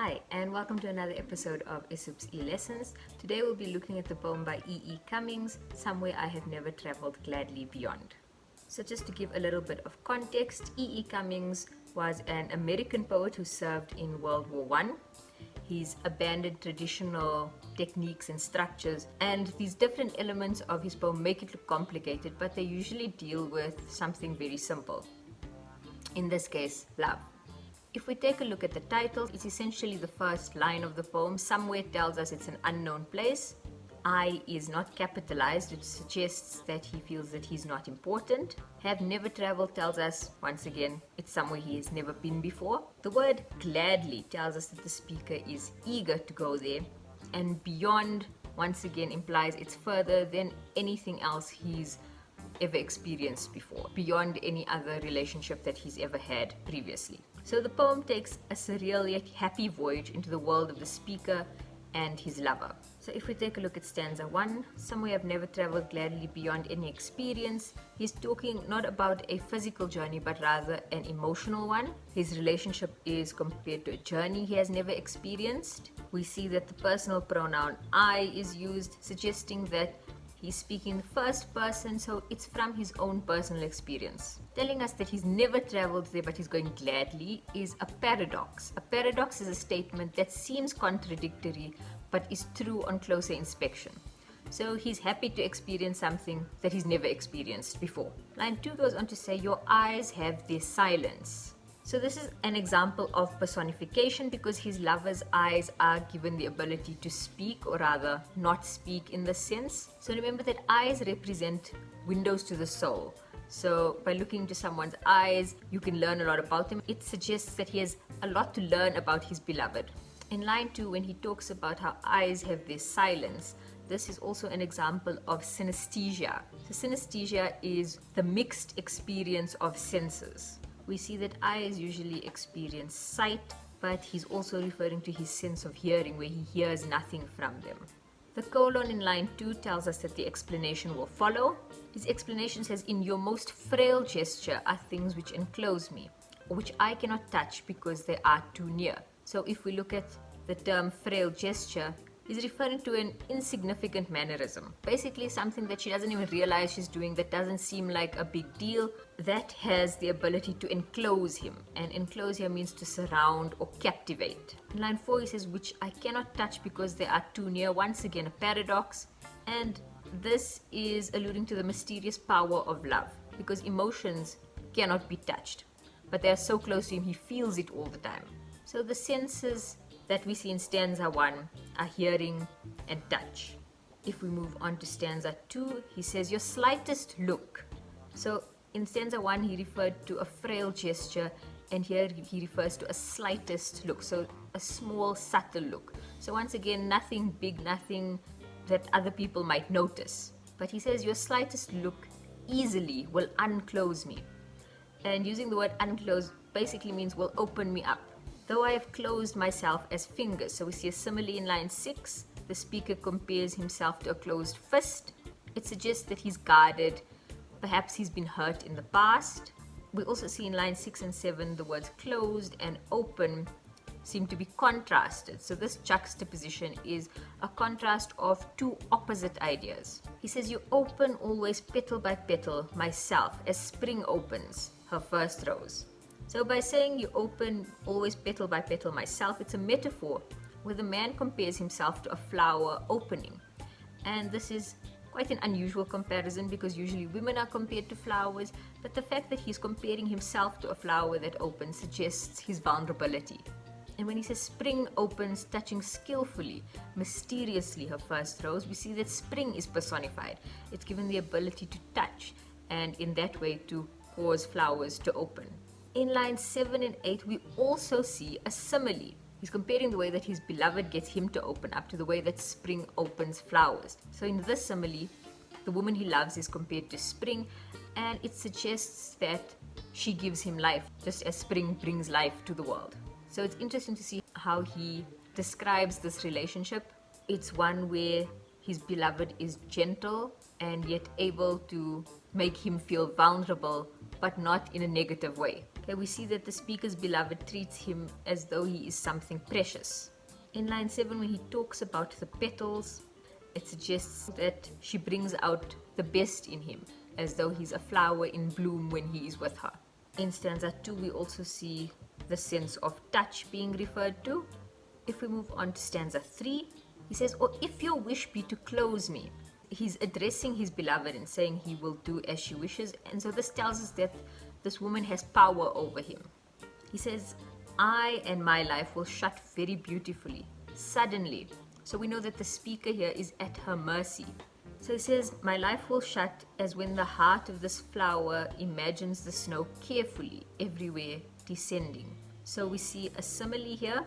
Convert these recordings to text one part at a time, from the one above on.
Hi, and welcome to another episode of ESOP's E-Lessons. Today we'll be looking at the poem by EE Cummings, Somewhere I Have Never Traveled Gladly Beyond. So just to give a little bit of context, EE Cummings was an American poet who served in World War I. He's abandoned traditional techniques and structures, and these different elements of his poem make it look complicated, but they usually deal with something very simple. In this case, love. If we take a look at the title, it's essentially the first line of the poem. Somewhere tells us it's an unknown place. I is not capitalized, it suggests that he feels that he's not important. Have never traveled tells us, once again, it's somewhere he has never been before. The word gladly tells us that the speaker is eager to go there. And beyond, once again, implies it's further than anything else he's ever experienced before, beyond any other relationship that he's ever had previously. So the poem takes a surreal yet happy voyage into the world of the speaker and his lover. So if we take a look at stanza 1, somewhere I've never traveled gladly beyond any experience, he's talking not about a physical journey but rather an emotional one. His relationship is compared to a journey he has never experienced. We see that the personal pronoun I is used, suggesting that he's speaking in the first person, so it's from his own personal experience. Telling us that he's never traveled there but he's going gladly is a paradox. A paradox is a statement that seems contradictory but is true on closer inspection. So he's happy to experience something that he's never experienced before. Line 2 goes on to say, your eyes have their silence. So this is an example of personification because his lover's eyes are given the ability to speak, or rather not speak in this sense. So remember that eyes represent windows to the soul. So by looking into someone's eyes, you can learn a lot about them. It suggests that he has a lot to learn about his beloved. In line 2, when he talks about how eyes have their silence, this is also an example of synesthesia. So synesthesia is the mixed experience of senses. We see that eyes usually experience sight, but he's also referring to his sense of hearing, where he hears nothing from them. The colon in line 2 tells us that the explanation will follow. His explanation says, in your most frail gesture are things which enclose me, or which I cannot touch because they are too near. So if we look at the term frail gesture, is referring to an insignificant mannerism. Basically something that she doesn't even realize she's doing, that doesn't seem like a big deal, that has the ability to enclose him. And enclose here means to surround or captivate. In line 4 he says, which I cannot touch because they are too near. Once again a paradox. And this is alluding to the mysterious power of love, because emotions cannot be touched, but they are so close to him, he feels it all the time. So the senses that we see in stanza 1 are hearing and touch. If we move on to stanza 2, he says, your slightest look. So in stanza 1 he referred to a frail gesture, and here he refers to a slightest look, so a small subtle look. So once again, nothing big, nothing that other people might notice, but he says your slightest look easily will unclose me. And using the word unclose basically means will open me up, though I have closed myself as fingers. So we see a simile in line 6. The speaker compares himself to a closed fist. It suggests that he's guarded. Perhaps he's been hurt in the past. We also see in line 6 and 7 the words closed and open seem to be contrasted. So this juxtaposition is a contrast of two opposite ideas. He says, you open always petal by petal myself as spring opens her first rose. So by saying you open always petal by petal myself, it's a metaphor where the man compares himself to a flower opening. And this is quite an unusual comparison because usually women are compared to flowers, but the fact that he's comparing himself to a flower that opens suggests his vulnerability. And when he says spring opens, touching skillfully, mysteriously her first rose, we see that spring is personified. It's given the ability to touch and in that way to cause flowers to open. In lines 7 and 8, we also see a simile. He's comparing the way that his beloved gets him to open up to the way that spring opens flowers. So in this simile, the woman he loves is compared to spring, and it suggests that she gives him life, just as spring brings life to the world. So it's interesting to see how he describes this relationship. It's one where his beloved is gentle and yet able to make him feel vulnerable, but not in a negative way. Okay, we see that the speaker's beloved treats him as though he is something precious. In line 7, when he talks about the petals, it suggests that she brings out the best in him, as though he's a flower in bloom when he is with her. In stanza 2, we also see the sense of touch being referred to. If we move on to stanza 3, he says, "Or if your wish be to close me." He's addressing his beloved and saying he will do as she wishes, and so this tells us that this woman has power over him. He says, "I and my life will shut very beautifully, suddenly." So we know that the speaker here is at her mercy. So he says, "My life will shut as when the heart of this flower imagines the snow carefully, everywhere descending." So we see a simile here.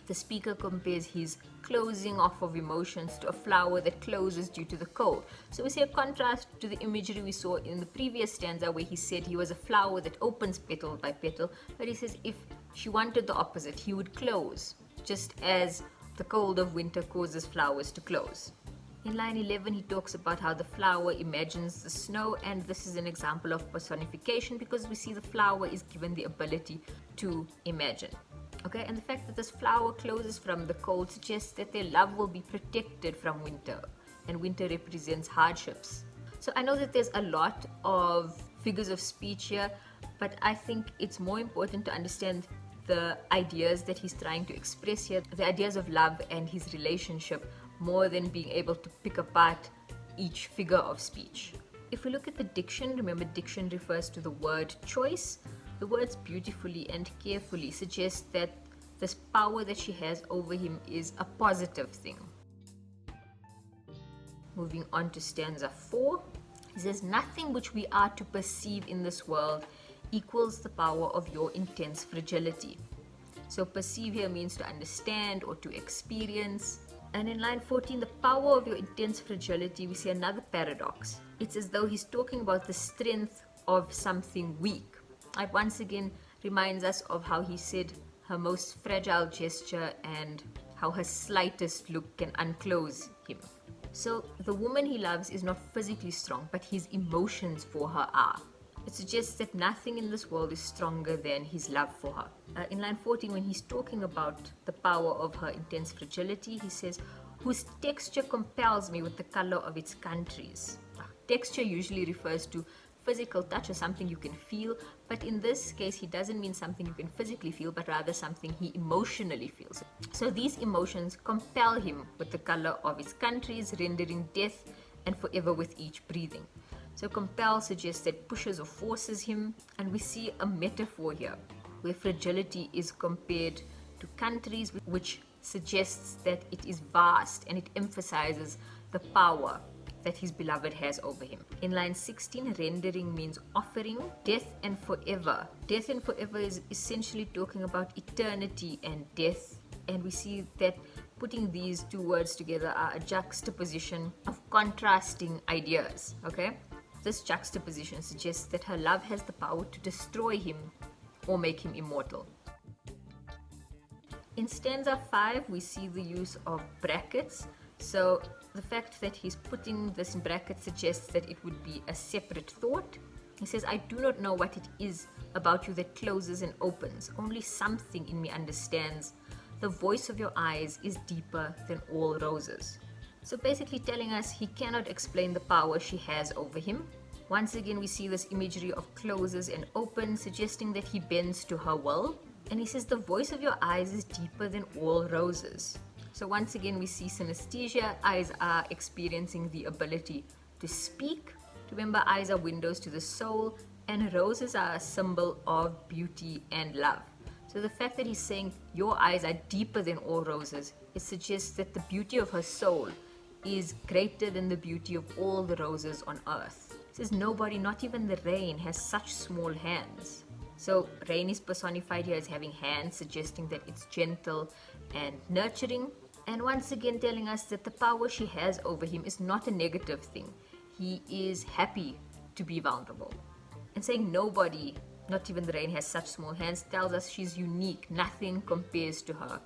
The speaker compares his closing off of emotions to a flower that closes due to the cold. So we see a contrast to the imagery we saw in the previous stanza where he said he was a flower that opens petal by petal. But he says if she wanted the opposite, he would close, just as the cold of winter causes flowers to close. In line 11, he talks about how the flower imagines the snow, and this is an example of personification because we see the flower is given the ability to imagine. Okay, and the fact that this flower closes from the cold suggests that their love will be protected from winter, and winter represents hardships. So I know that there's a lot of figures of speech here, but I think it's more important to understand the ideas that he's trying to express here, the ideas of love and his relationship, more than being able to pick apart each figure of speech. If we look at the diction, remember diction refers to the word choice. The words beautifully and carefully suggest that this power that she has over him is a positive thing. Moving on to stanza 4, he says, "Nothing which we are to perceive in this world equals the power of your intense fragility." So perceive here means to understand or to experience. And in line 14, the power of your intense fragility, we see another paradox. It's as though he's talking about the strength of something weak. It once again reminds us of how he said her most fragile gesture and how her slightest look can unclose him. So the woman he loves is not physically strong, but his emotions for her are. It suggests that nothing in this world is stronger than his love for her. In line 14, when he's talking about the power of her intense fragility, he says, "Whose texture compels me with the color of its countries." Texture usually refers to physical touch or something you can feel, but in this case he doesn't mean something you can physically feel, but rather something he emotionally feels. So these emotions compel him with the color of its countries, rendering death and forever with each breathing. So compel suggests that pushes or forces him, and we see a metaphor here where fragility is compared to countries, which suggests that it is vast and it emphasizes the power that his beloved has over him. In line 16, rendering means offering. Death and forever. Death and forever is essentially talking about eternity and death, and we see that putting these two words together are a juxtaposition of contrasting ideas. Okay, this juxtaposition suggests that her love has the power to destroy him or make him immortal. In stanza 5, we see the use of brackets. So the fact that he's putting this in brackets suggests that it would be a separate thought. He says, "I do not know what it is about you that closes and opens. Only something in me understands. The voice of your eyes is deeper than all roses." So basically telling us he cannot explain the power she has over him. Once again, we see this imagery of closes and opens, suggesting that he bends to her will. And he says, "The voice of your eyes is deeper than all roses." So once again, we see synesthesia. Eyes are experiencing the ability to speak. Remember, eyes are windows to the soul, and roses are a symbol of beauty and love. So the fact that he's saying your eyes are deeper than all roses, it suggests that the beauty of her soul is greater than the beauty of all the roses on earth. It says nobody, not even the rain, has such small hands. So rain is personified here as having hands, suggesting that it's gentle and nurturing. And once again telling us that the power she has over him is not a negative thing. He is happy to be vulnerable. And saying nobody, not even the rain, has such small hands tells us she's unique. Nothing compares to her.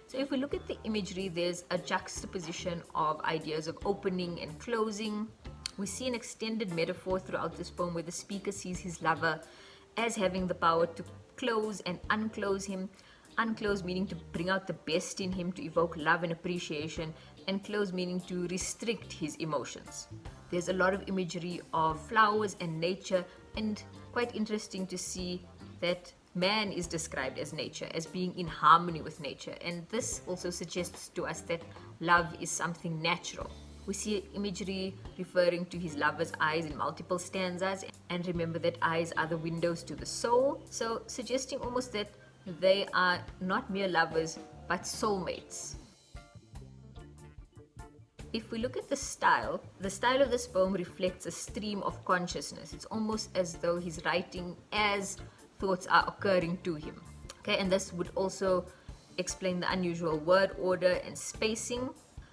So if we look at the imagery, there's a juxtaposition of ideas of opening and closing. We see an extended metaphor throughout this poem where the speaker sees his lover as having the power to close and unclose him. Unclose meaning to bring out the best in him, to evoke love and appreciation, and close meaning to restrict his emotions. There's a lot of imagery of flowers and nature, and quite interesting to see that man is described as nature, as being in harmony with nature, and this also suggests to us that love is something natural. We see imagery referring to his lover's eyes in multiple stanzas, and remember that eyes are the windows to the soul, so suggesting almost that they are not mere lovers but soulmates. If we look at the style of this poem reflects a stream of consciousness. It's almost as though he's writing as thoughts are occurring to him. Okay, and this would also explain the unusual word order and spacing.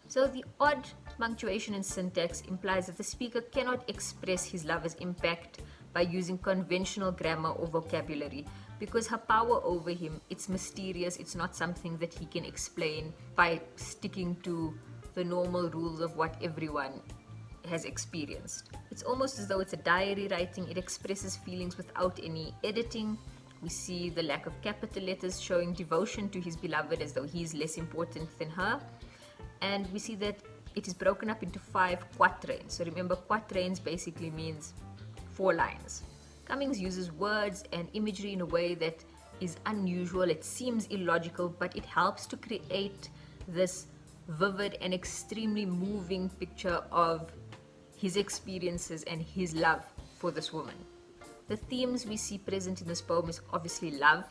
So the odd punctuation and syntax implies that the speaker cannot express his lover's impact by using conventional grammar or vocabulary, because her power over him, it's mysterious. It's not something that he can explain by sticking to the normal rules of what everyone has experienced. It's almost as though it's a diary writing. It expresses feelings without any editing. We see the lack of capital letters showing devotion to his beloved as though he's less important than her. And we see that it is broken up into 5 quatrains. So remember, quatrains basically means 4 lines. Cummings uses words and imagery in a way that is unusual. It seems illogical, but it helps to create this vivid and extremely moving picture of his experiences and his love for this woman. The themes we see present in this poem is obviously love,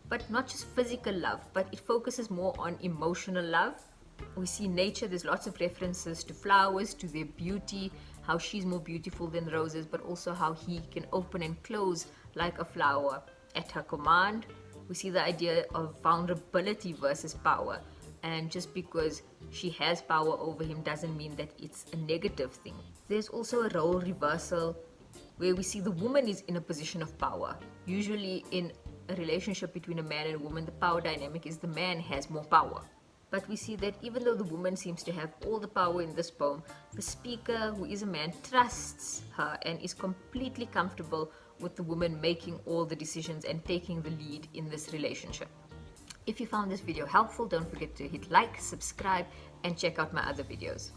but not just physical love, but it focuses more on emotional love. We see nature. There's lots of references to flowers, to their beauty, how she's more beautiful than roses, but also how he can open and close like a flower at her command. We see the idea of vulnerability versus power, and just because she has power over him doesn't mean that it's a negative thing. There's also a role reversal where we see the woman is in a position of power. Usually in a relationship between a man and a woman, the power dynamic is the man has more power. But we see that even though the woman seems to have all the power in this poem, the speaker, who is a man, trusts her and is completely comfortable with the woman making all the decisions and taking the lead in this relationship. If you found this video helpful, don't forget to hit like, subscribe, and check out my other videos.